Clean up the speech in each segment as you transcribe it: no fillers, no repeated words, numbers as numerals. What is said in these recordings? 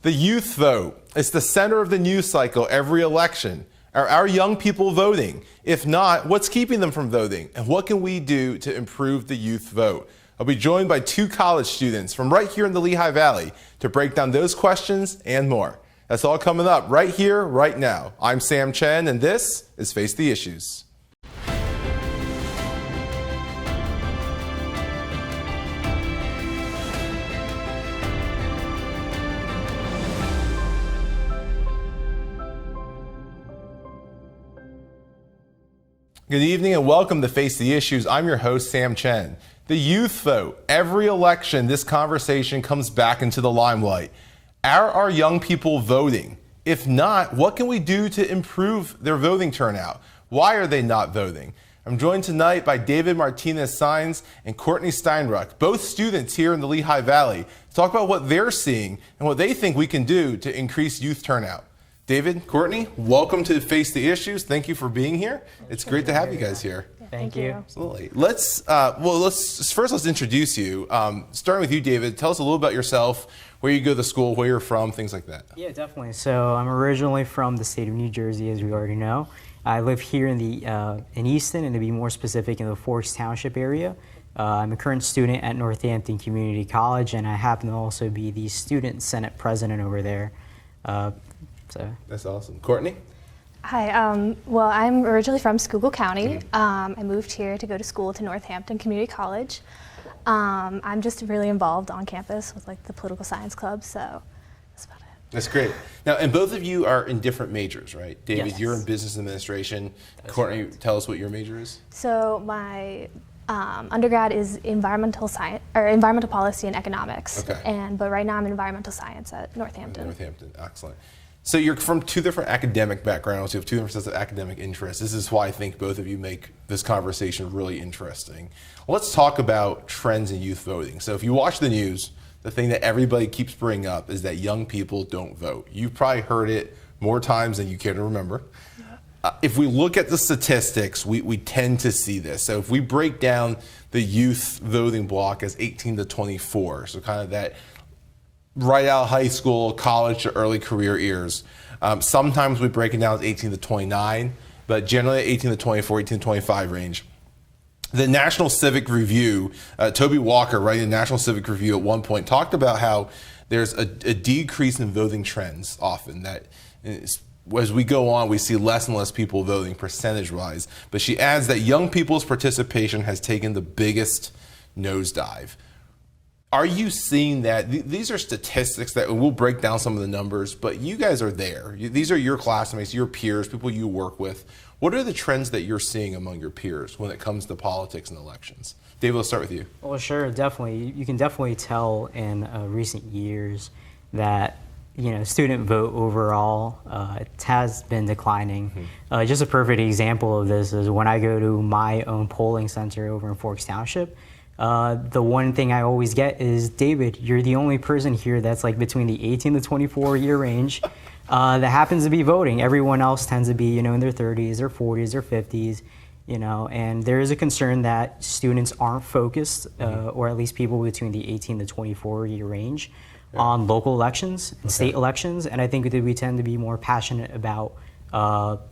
The youth vote. It's the center of the news cycle every election. Are our young people voting? If not, what's keeping them from voting? And what can we do to improve the youth vote? I'll be joined by two college students from right here in the Lehigh Valley to break down those questions and more. That's all coming up right here, right now. I'm Sam Chen, and this is Face the Issues. Good evening and welcome to Face the Issues. I'm your host, Sam Chen. The youth vote. Every election, this conversation comes back into the limelight. Are our young people voting? If not, what can we do to improve their voting turnout? Why are they not voting? I'm joined tonight by David Martinez Saenz and Courtney Steinruck, both students here in the Lehigh Valley, to talk about what they're seeing and what they think we can do to increase youth turnout. David, Courtney, welcome to Face the Issues. Thank you for being here. It's great to have you guys here. Thank you. Absolutely. Let's introduce you. Starting with you, David, tell us a little about yourself, where you go to school, where you're from, things like that. Yeah, definitely. So I'm originally from the state of New Jersey, as we already know. I live here in Easton, and to be more specific, in the Forks Township area. I'm a current student at Northampton Community College, and I happen to also be the student senate president over there. That's awesome. Courtney? Hi, well, I'm originally from Schuylkill County. I moved here to go to school to Northampton Community College. I'm just really involved on campus with like the political science club, so that's about it. That's great. Now, and both of you are in different majors, right? David, Yes. You're in business administration. That's Courtney, correct. tell us what your major is. So my undergrad is environmental science or environmental policy and economics. Okay. But right now I'm in environmental science at Northampton. Northampton, excellent. So you're from two different academic backgrounds. You have two different sets of academic interests. This is why I think both of you make this conversation really interesting. Let's talk about trends in youth voting. So if you watch the news, the thing that everybody keeps bringing up is that young people don't vote. You've probably heard it more times than you care to remember. If we look at the statistics, we tend to see this. So if we break down the youth voting block as 18 to 24, so kind of that right out of high school, college, to early career years. Sometimes we break it down as 18 to 29, but generally 18 to 24, 18 to 25 range. The National Civic Review, Toby Walker, writing the National Civic Review at one point, talked about how there's a decrease in voting trends often, that as we go on, we see less and less people voting percentage-wise. But she adds that young people's participation has taken the biggest nosedive. Are you seeing that? These are statistics that we'll break down some of the numbers, but you guys are there. These are your classmates, your peers, people you work with. What are the trends that you're seeing among your peers when it comes to politics and elections? David, let's start with you. Well, sure, definitely. You can definitely tell in recent years that student vote overall it has been declining. Just a perfect example of this is when I go to my own polling center over in Forks Township. The one thing I always get is, David, you're the only person here that's like between the 18 to 24 year range that happens to be voting. Everyone else tends to be, in their 30s, their 40s, their 50s, and there is a concern that students aren't focused, or at least people between the 18 to 24 year range, on local elections and state elections. And I think that we tend to be more passionate about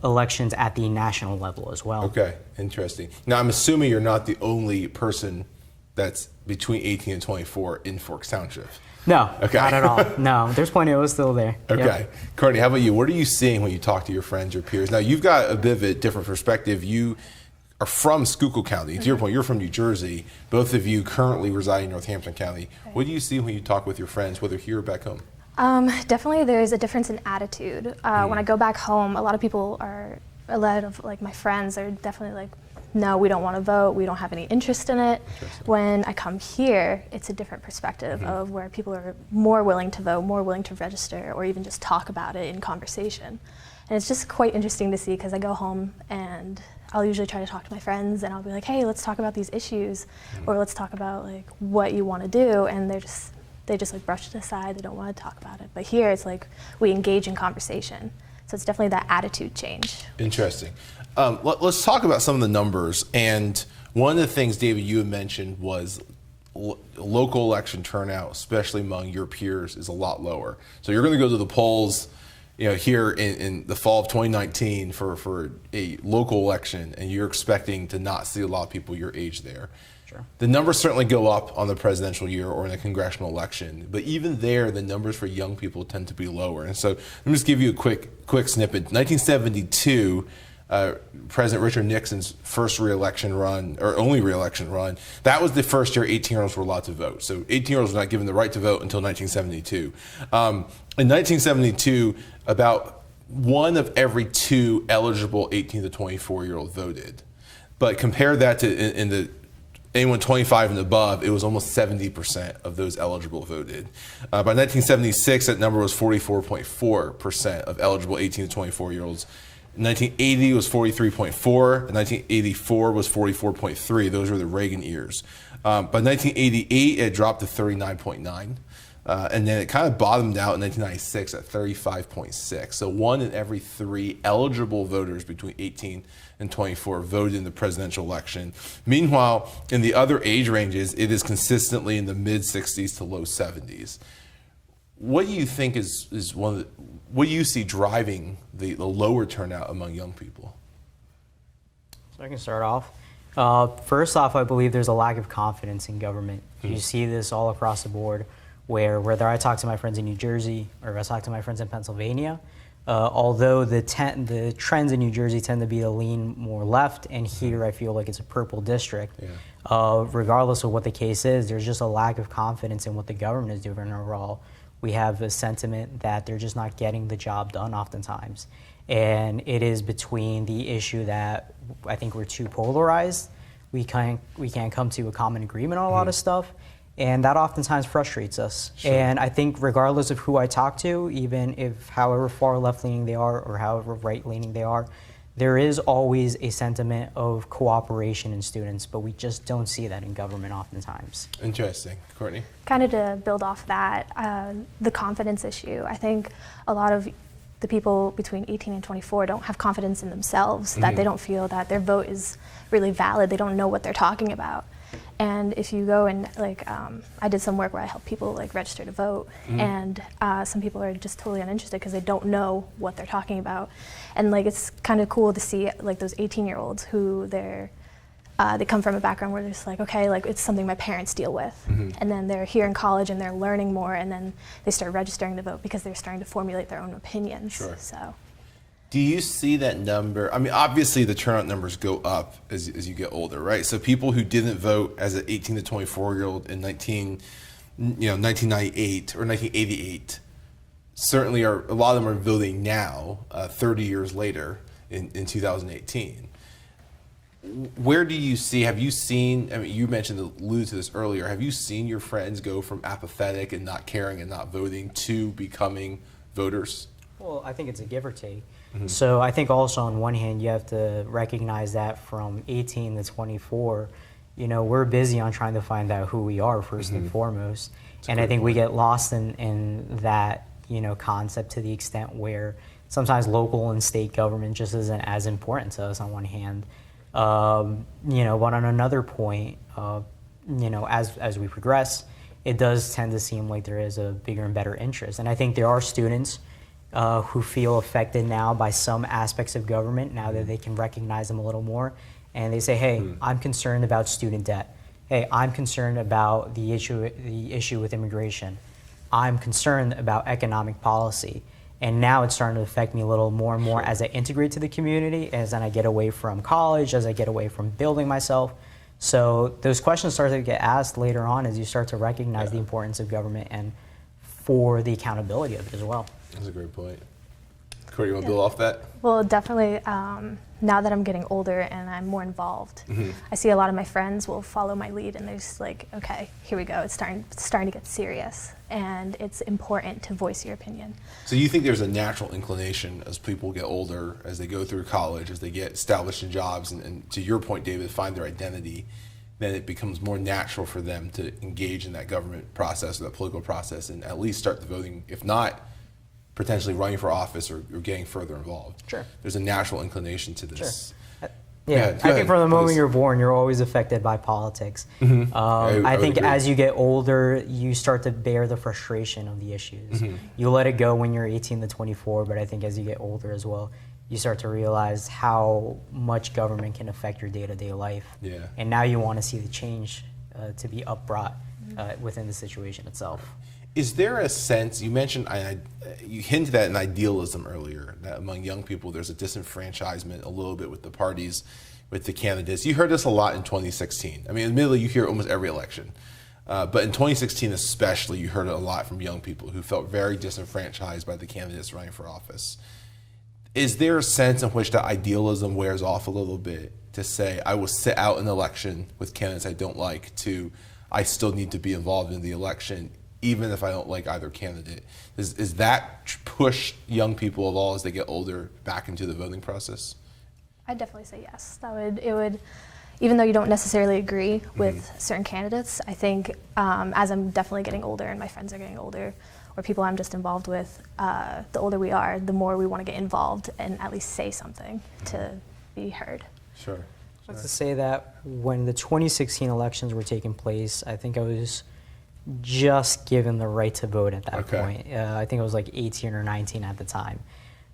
elections at the national level as well. Okay, interesting. Now, I'm assuming you're not the only person that's between 18 and 24 in Forks Township. No, okay. Not at all. No, there's plenty of us still there. Okay. Yep. Courtney, how about you? What are you seeing when you talk to your friends, your peers? Now, you've got a bit of a different perspective. You are from Schuylkill County. To your point, you're from New Jersey. Both of you currently reside in Northampton County. What do you see when you talk with your friends, whether here or back home? Definitely there's a difference in attitude. When I go back home, a lot of like my friends are definitely like, no, we don't want to vote, we don't have any interest in it. When I come here, it's a different perspective of where people are more willing to vote, more willing to register, or even just talk about it in conversation. And it's just quite interesting to see, because I go home and I'll usually try to talk to my friends and I'll be like, hey, let's talk about these issues, or let's talk about like what you want to do, and they just like brush it aside, they don't want to talk about it. But here it's like we engage in conversation. So it's definitely that attitude change. Interesting. Let's talk about some of the numbers. And one of the things, David, you had mentioned was local election turnout, especially among your peers, is a lot lower. So you're going to go to the polls, here in the fall of 2019 for a local election, and you're expecting to not see a lot of people your age there. Sure. The numbers certainly go up on the presidential year or in a congressional election, but even there, the numbers for young people tend to be lower. And so let me just give you a quick snippet. 1972. President Richard Nixon's first re-election run, or only re-election run, that was the first year 18-year-olds were allowed to vote. So 18-year-olds were not given the right to vote until 1972. In 1972, about 1 of every 2 eligible 18 to 24-year-olds voted. But compare that to anyone 25 and above, it was almost 70% of those eligible voted. By 1976, that number was 44.4% of eligible 18 to 24-year-olds. In 1980 was 43.4. In 1984 was 44.3. Those were the Reagan years. By 1988, it dropped to 39.9. And then it kind of bottomed out in 1996 at 35.6. So 1 in every 3 eligible voters between 18 and 24 voted in the presidential election. Meanwhile, in the other age ranges, it is consistently in the mid-60s to low 70s. What do you think is what do you see driving the lower turnout among young people? So I can start off. First off, I believe there's a lack of confidence in government. You see this all across the board, where whether I talk to my friends in New Jersey or if I talk to my friends in Pennsylvania, although the trends in New Jersey tend to be to lean more left, and here I feel like it's a purple district. Yeah. Regardless of what the case is, there's just a lack of confidence in what the government is doing overall. We have a sentiment that they're just not getting the job done oftentimes. And it is between the issue that I think we're too polarized. We can't come to a common agreement on a lot of stuff. And that oftentimes frustrates us. Sure. And I think regardless of who I talk to, even if however far left-leaning they are or however right-leaning they are, there is always a sentiment of cooperation in students, but we just don't see that in government oftentimes. Interesting. Courtney? Kind of to build off that, the confidence issue. I think a lot of the people between 18 and 24 don't have confidence in themselves, that they don't feel that their vote is really valid. They don't know what they're talking about. And if you go and I did some work where I helped people register to vote, and some people are just totally uninterested because they don't know what they're talking about. And it's kind of cool to see those 18-year-olds who they come from a background where they're just okay, it's something my parents deal with. And then they're here in college and they're learning more, and then they start registering to vote because they're starting to formulate their own opinions. Sure. So. Do you see that number? I mean, obviously the turnout numbers go up as you get older, right? So people who didn't vote as an 18 to 24-year-old in 1998 or 1988 certainly a lot of them are voting now, 30 years later in 2018. Where do you see, have you seen, I mean, you alluded to this earlier, have you seen your friends go from apathetic and not caring and not voting to becoming voters? Well, I think it's a give or take. So I think also on one hand, you have to recognize that from 18 to 24, we're busy on trying to find out who we are first and foremost. And I think we get lost in that, concept to the extent where sometimes local and state government just isn't as important to us on one hand. But on another point, as we progress, it does tend to seem like there is a bigger and better interest. And I think there are students who feel affected now by some aspects of government now that they can recognize them a little more. And they say, hey, I'm concerned about student debt. Hey, I'm concerned about the issue with immigration. I'm concerned about economic policy. And now it's starting to affect me a little more and more as I integrate to the community, as then I get away from college, as I get away from building myself. So those questions start to get asked later on as you start to recognize the importance of government and for the accountability of it as well. That's a great point. Courtney, you want to build off that? Well, definitely, now that I'm getting older and I'm more involved, I see a lot of my friends will follow my lead, and they're just okay, here we go. It's starting to get serious, and it's important to voice your opinion. So you think there's a natural inclination as people get older, as they go through college, as they get established in jobs, and to your point, David, find their identity, then it becomes more natural for them to engage in that government process or that political process and at least start the voting, if not potentially running for office or getting further involved. Sure. There's a natural inclination to this. Sure. Yeah, go I think ahead, from the moment please. you're born, you're always affected by politics. I I would think agree. as you get older, you start to bear the frustration of the issues. You let it go when you're 18 to 24, but I think as you get older as well, you start to realize how much government can affect your day-to-day life. Yeah. And now you want to see the change to be upbrought within the situation itself. Is there a sense, you mentioned, you hinted at an idealism earlier, that among young people there's a disenfranchisement a little bit with the parties, with the candidates. You heard this a lot in 2016. I mean, admittedly, you hear it almost every election. But in 2016 especially, you heard it a lot from young people who felt very disenfranchised by the candidates running for office. Is there a sense in which that idealism wears off a little bit to say, I will sit out an election with candidates I don't like, to I still need to be involved in the election even if I don't like either candidate? Is that push young people of all as they get older back into the voting process? I'd definitely say yes. It would, even though you don't necessarily agree with certain candidates, I think as I'm definitely getting older and my friends are getting older, or people I'm just involved with, the older we are, the more we want to get involved and at least say something to be heard. Sure. I have to say that when the 2016 elections were taking place, I think I was just given the right to vote at that point. I think I was like 18 or 19 at the time.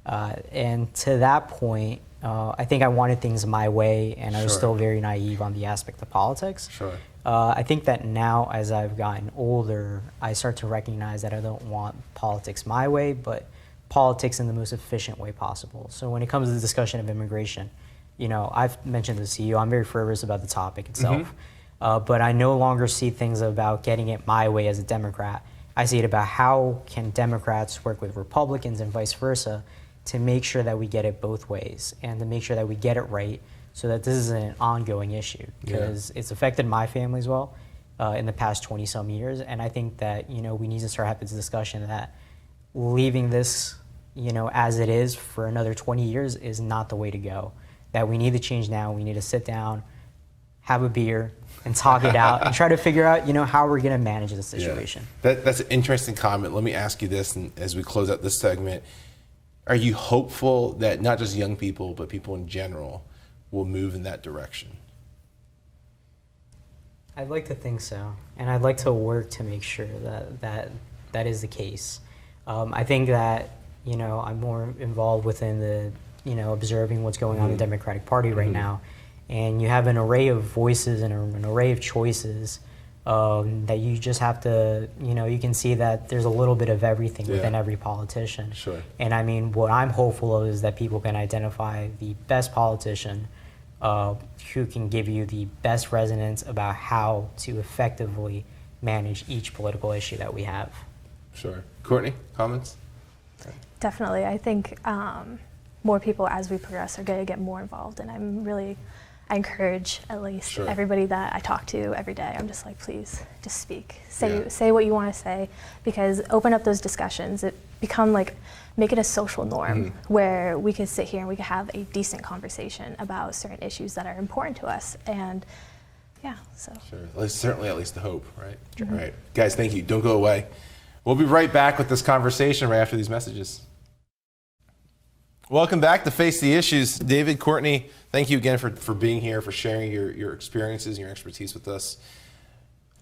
And to that point, I think I wanted things my way, and I was still very naive on the aspect of politics. Sure. I think that now, as I've gotten older, I start to recognize that I don't want politics my way, but politics in the most efficient way possible. So when it comes to the discussion of immigration, you know, I've mentioned this to you, I'm very fervous about the topic itself. But I no longer see things about getting it my way as a Democrat. I see it about how can Democrats work with Republicans and vice versa to make sure that we get it both ways and to make sure that we get it right so that this is an ongoing issue, because it's affected my family as well in the past 20 some years. And I think that, you know, we need to start having this discussion that leaving this, you know, as it is for another 20 years is not the way to go. That we need to change now. We need to sit down, have a beer, and talk it out and try to figure out, you know, how we're going to manage the situation. That's an interesting comment. Let me ask you this, and as we close out this segment, are you hopeful that not just young people, but people in general will move in that direction? I'd like to think so, and I'd like to work to make sure that is the case. I think that, you know, I'm more involved within the, you know, observing what's going on in the Democratic Party right now. And you have an array of voices and an array of choices that you just have to, you know, you can see that there's a little bit of everything within every politician. Sure. And I mean, what I'm hopeful of is that people can identify the best politician who can give you the best resonance about how to effectively manage each political issue that we have. Sure. Courtney, comments? Definitely. I think more people as we progress are going to get more involved, and I encourage at least everybody that I talk to every day. I'm just like, please, just speak. Say what you want to say, because open up those discussions. It become like, make it a social norm where we could sit here and we could have a decent conversation about certain issues that are important to us. And so. Sure. Well, certainly at least the hope, right? All right. Guys, thank you. Don't go away. We'll be right back with this conversation right after these messages. Welcome back to Face the Issues. David, Courtney, thank you again for being here, for sharing your experiences and your expertise with us.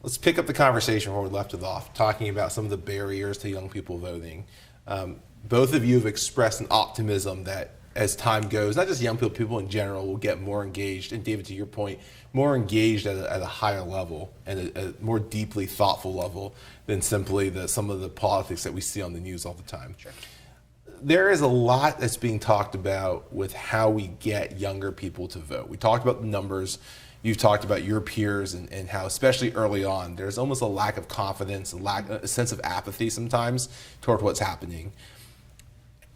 Let's pick up the conversation where we left it off, talking about some of the barriers to young people voting. Both of you have expressed an optimism that as time goes, not just young people, people in general will get more engaged. And David, to your point, more engaged at a higher level and a more deeply thoughtful level than simply some of the politics that we see on the news all the time. Sure. There is a lot that's being talked about with how we get younger people to vote. We talked about the numbers. You've talked about your peers and how, especially early on, there's almost a lack of confidence, a sense of apathy sometimes toward what's happening.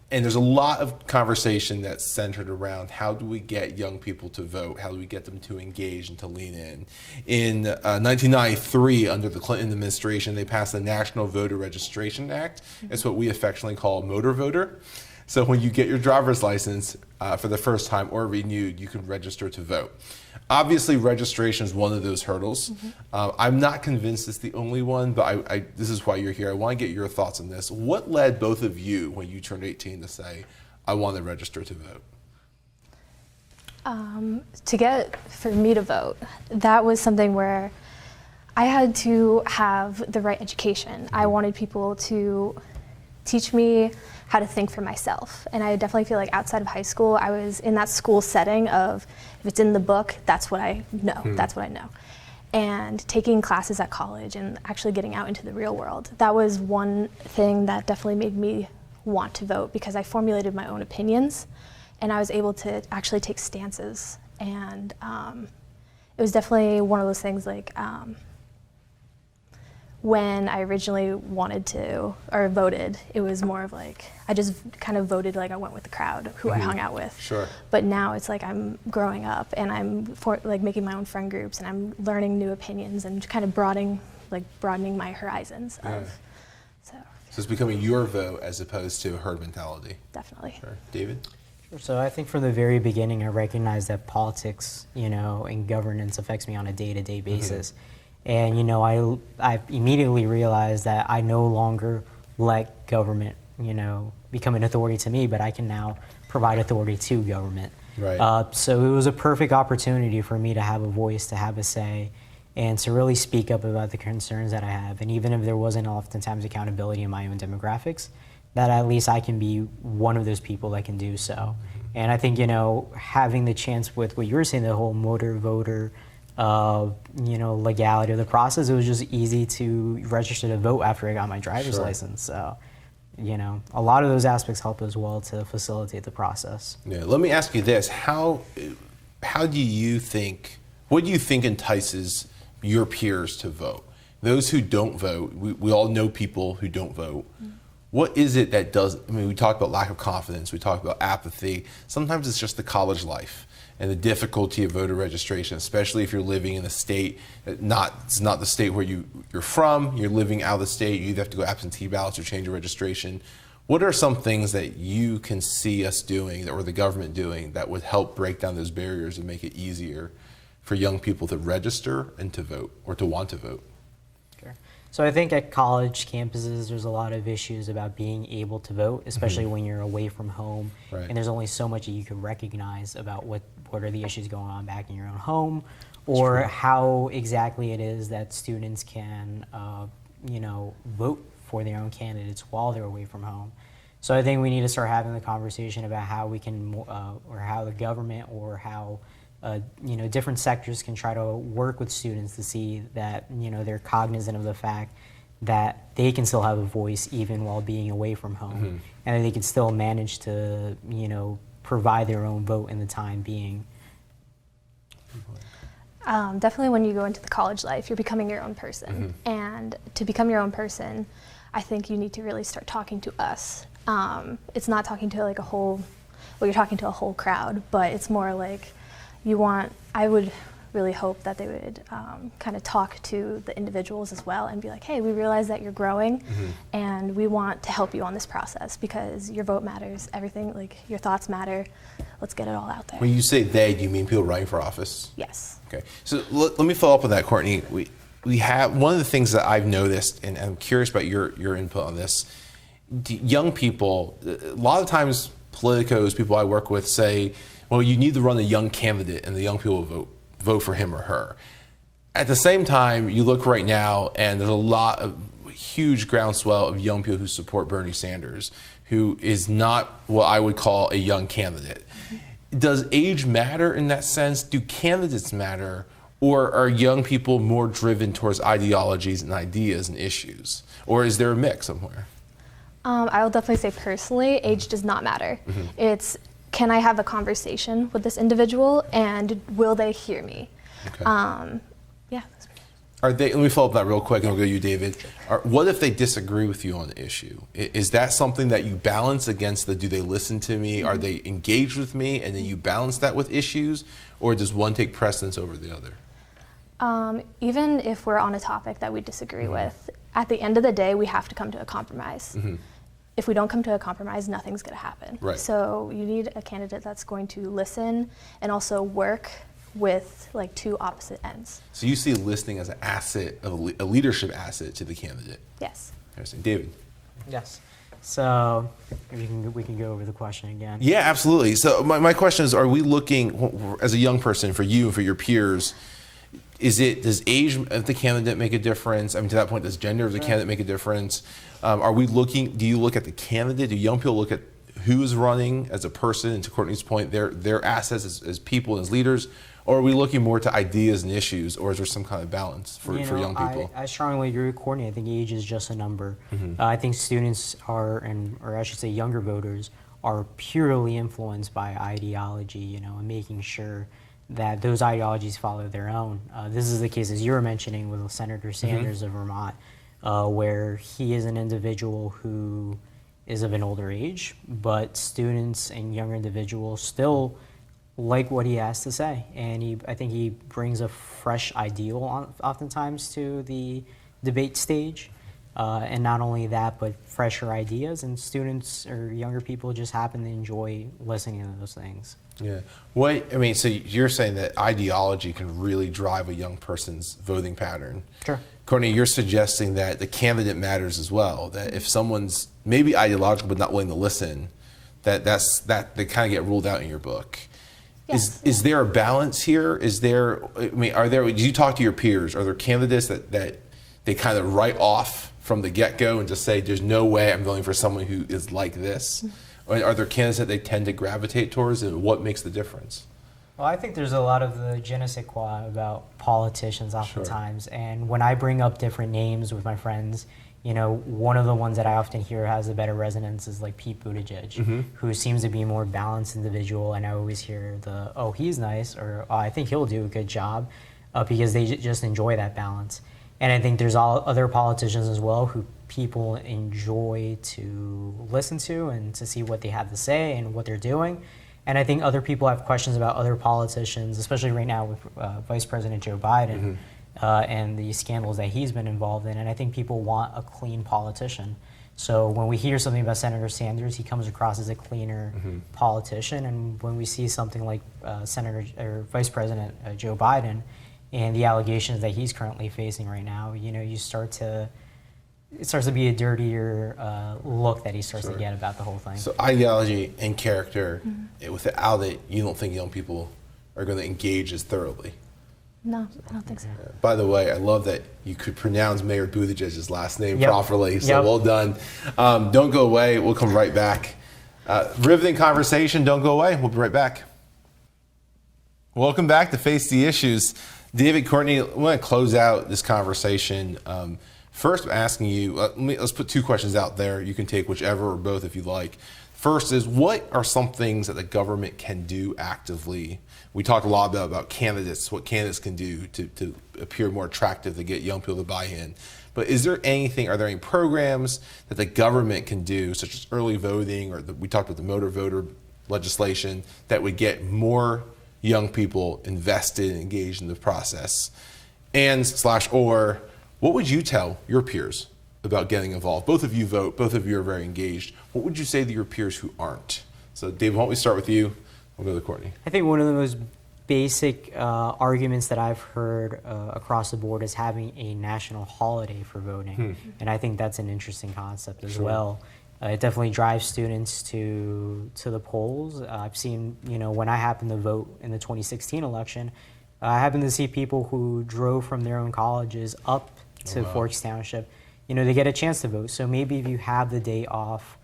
And there's a lot of conversation that's centered around how do we get young people to vote? How do we get them to engage and to lean in? In 1993, under the Clinton administration, they passed the National Voter Registration Act. It's what we affectionately call motor voter. So when you get your driver's license for the first time or renewed, you can register to vote. Obviously, registration is one of those hurdles. I'm not convinced it's the only one, but this is why you're here. I want to get your thoughts on this. What led both of you, when you turned 18, to say, I want to register to vote? For me to vote, that was something where I had to have the right education. I wanted people to teach me how to think for myself. And I definitely feel like outside of high school, I was in that school setting of, if it's in the book, that's what I know, that's what I know. And taking classes at college and actually getting out into the real world, that was one thing that definitely made me want to vote, because I formulated my own opinions and I was able to actually take stances. And it was definitely one of those things, like when I originally wanted to, or voted, it was more of like, I just kind of voted like I went with the crowd, who I hung out with. Sure. But now it's like I'm growing up and I'm making my own friend groups and I'm learning new opinions and kind of broadening my horizons of, so it's becoming your vote as opposed to herd mentality. definitely. Sure. David? So I think from the very beginning, I recognized that politics, and governance affects me on a day-to-day basis. And, I immediately realized that I no longer let government, become an authority to me, but I can now provide authority to government. Right. So it was a perfect opportunity for me to have a voice, to have a say, and to really speak up about the concerns that I have. And even if there wasn't oftentimes accountability in my own demographics, that at least I can be one of those people that can do so. And I think, having the chance with what you were saying, the whole motor voter, legality of the process, it was just easy to register to vote after I got my driver's license. So, a lot of those aspects help as well to facilitate the process. Yeah. Let me ask you this: what do you think entices your peers to vote? Those who don't vote, we all know people who don't vote. What is it that does? I mean, we talk about lack of confidence, we talk about apathy. Sometimes it's just the college life and the difficulty of voter registration, especially if you're living in a state that it's not the state where you're from. You're living out of the state. You either have to go absentee ballots or change your registration. What are some things that you can see us doing, or the government doing, that would help break down those barriers and make it easier for young people to register and to vote, or to want to vote? So I think at college campuses, there's a lot of issues about being able to vote, especially when you're away from home. Right. And there's only so much that you can recognize about what are the issues going on back in your own home, or how exactly it is that students can, vote for their own candidates while they're away from home. So I think we need to start having the conversation about how we can, or how the government, or how different sectors can try to work with students to see that, they're cognizant of the fact that they can still have a voice even while being away from home, and that they can still manage to, provide their own vote in the time being. Definitely when you go into the college life, you're becoming your own person. And to become your own person, I think you need to really start talking to us. It's not talking to you're talking to a whole crowd, but it's more like I would really hope that they would kind of talk to the individuals as well and be like, hey, we realize that you're growing and we want to help you on this process because your vote matters, everything, like your thoughts matter. Let's get it all out there. When you say they, do you mean people running for office? Yes. Okay, so let me follow up on that, Courtney. We have one of the things that I've noticed, and I'm curious about your input on this. Young people, a lot of times politicos, people I work with say, well, you need to run a young candidate and the young people will vote for him or her. At the same time, you look right now and there's a lot of huge groundswell of young people who support Bernie Sanders, who is not what I would call a young candidate. Does age matter in that sense? Do candidates matter? Or are young people more driven towards ideologies and ideas and issues? Or is there a mix somewhere? I will definitely say personally, age does not matter. It's, can I have a conversation with this individual and will they hear me? Okay. Yeah. Let me follow up that real quick and we'll go to you, David. What if they disagree with you on the issue? Is that something that you balance against do they listen to me? Are they engaged with me? And then you balance that with issues? Or does one take precedence over the other? Even if we're on a topic that we disagree with, at the end of the day, we have to come to a compromise. If we don't come to a compromise, nothing's going to happen. Right. So you need a candidate that's going to listen and also work with like two opposite ends. So you see listening as an asset, a leadership asset to the candidate? Yes. Interesting. David? Yes. So we can go over the question again. Yeah, absolutely. So my question is, are we looking, as a young person, for you and for your peers, does age of the candidate make a difference? I mean, to that point, does gender of the candidate make a difference? Do you look at the candidate? Do young people look at who's running as a person, and to Courtney's point, their assets as people, as leaders? Or are we looking more to ideas and issues, or is there some kind of balance for young people? I strongly agree with Courtney. I think age is just a number. I think students or I should say younger voters, are purely influenced by ideology, and making sure that those ideologies follow their own. This is the case, as you were mentioning, with Senator Sanders of Vermont, where he is an individual who is of an older age, but students and younger individuals still like what he has to say, and I think he brings a fresh ideal oftentimes to the debate stage, and not only that, but fresher ideas, and students or younger people just happen to enjoy listening to those things. Yeah. So you're saying that ideology can really drive a young person's voting pattern. Sure. Courtney, you're suggesting that the candidate matters as well, that if someone's maybe ideological but not willing to listen, that they kind of get ruled out in your book. Yes. Is there a balance here? Do you talk to your peers? Are there candidates that they kind of write off from the get-go and just say, there's no way I'm voting for someone who is like this? Or are there candidates that they tend to gravitate towards, and what makes the difference? Well, I think there's a lot of the je ne sais quoi about politicians oftentimes. Sure. And when I bring up different names with my friends, one of the ones that I often hear has a better resonance is like Pete Buttigieg, who seems to be a more balanced individual. And I always hear he's nice, or I think he'll do a good job, because they just enjoy that balance. And I think there's other politicians as well who people enjoy to listen to and to see what they have to say and what they're doing. And I think other people have questions about other politicians, especially right now with Vice President Joe Biden. And the scandals that he's been involved in, and I think people want a clean politician. So when we hear something about Senator Sanders, he comes across as a cleaner politician, and when we see something like Senator or Vice President Joe Biden and the allegations that he's currently facing right now, it starts to be a dirtier look that he starts to get about the whole thing. So ideology and character, without it, you don't think young people are going to engage as thoroughly? No, I don't think so. By the way, I love that you could pronounce Mayor Buttigieg's last name properly, so well done. Don't go away. We'll come right back. Riveting conversation. Don't go away. We'll be right back. Welcome back to Face the Issues. David, Courtney, I want to close out this conversation. First, I'm asking you, let's put two questions out there. You can take whichever or both if you like. First is, what are some things that the government can do actively? We talked a lot about candidates, what candidates can do to appear more attractive, to get young people to buy in. But are there any programs that the government can do, such as early voting, or we talked about the motor voter legislation, that would get more young people invested and engaged in the process? Or what would you tell your peers about getting involved? Both of you vote, both of you are very engaged. What would you say to your peers who aren't? So David, why don't we start with you? We'll go to Courtney. I think one of the most basic arguments that I've heard across the board is having a national holiday for voting. And I think that's an interesting concept as well. It definitely drives students to the polls. I've seen, when I happened to vote in the 2016 election, I happened to see people who drove from their own colleges up to Forks Township. They get a chance to vote. So maybe if you have the day off,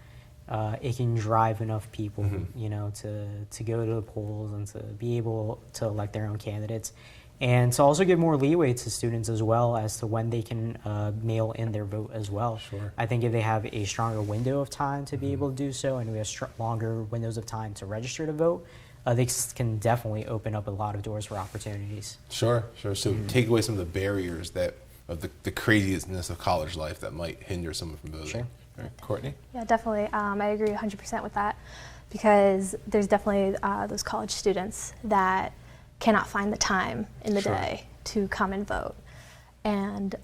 it can drive enough people, to go to the polls and to be able to elect their own candidates, and to also give more leeway to students as well as to when they can mail in their vote as well. Sure. I think if they have a stronger window of time to be able to do so, and we have longer windows of time to register to vote, they can definitely open up a lot of doors for opportunities. Sure. So take away some of the barriers of the craziness of college life that might hinder someone from voting. Sure. All right. Courtney? Yeah, definitely. I agree 100% with that, because there's definitely those college students that cannot find the time in the day to come and vote. And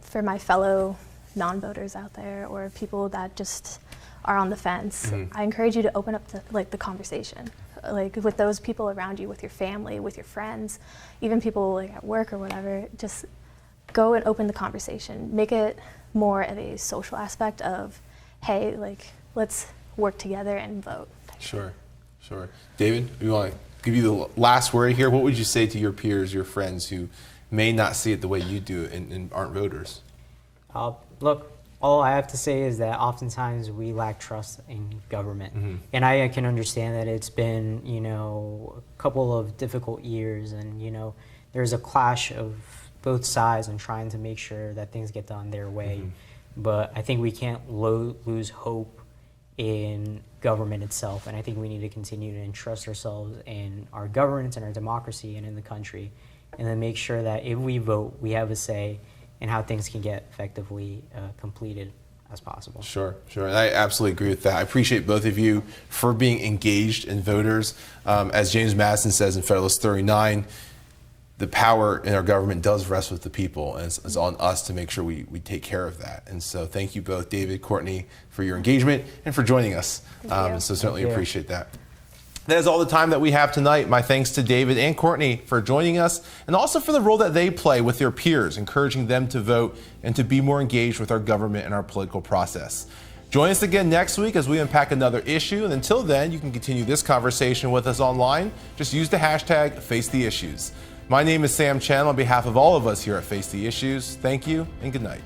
for my fellow non-voters out there, or people that just are on the fence, I encourage you to open up the conversation, with those people around you, with your family, with your friends, even people at work or whatever. Just go and open the conversation. Make it more of a social aspect of, hey, let's work together and vote. Sure. David, we want to give you the last word here. What would you say to your peers, your friends who may not see it the way you do and aren't voters? Look, all I have to say is that oftentimes we lack trust in government. And I can understand that it's been, a couple of difficult years, and, there's a clash of both sides and trying to make sure that things get done their way. But I think we can't lose hope in government itself, and I think we need to continue to entrust ourselves in our governance and our democracy and in the country, and then make sure that if we vote, we have a say in how things can get effectively completed as possible. Sure. And I absolutely agree with that. I appreciate both of you for being engaged in voters. As James Madison says in Federalist 39, the power in our government does rest with the people, and it's on us to make sure we take care of that. And so thank you both, David, Courtney, for your engagement and for joining us. So certainly appreciate that. That is all the time that we have tonight. My thanks to David and Courtney for joining us, and also for the role that they play with their peers, encouraging them to vote and to be more engaged with our government and our political process. Join us again next week as we unpack another issue. And until then, you can continue this conversation with us online. Just use the hashtag #FaceTheIssues. My name is Sam Chan. On behalf of all of us here at Face the Issues, thank you and good night.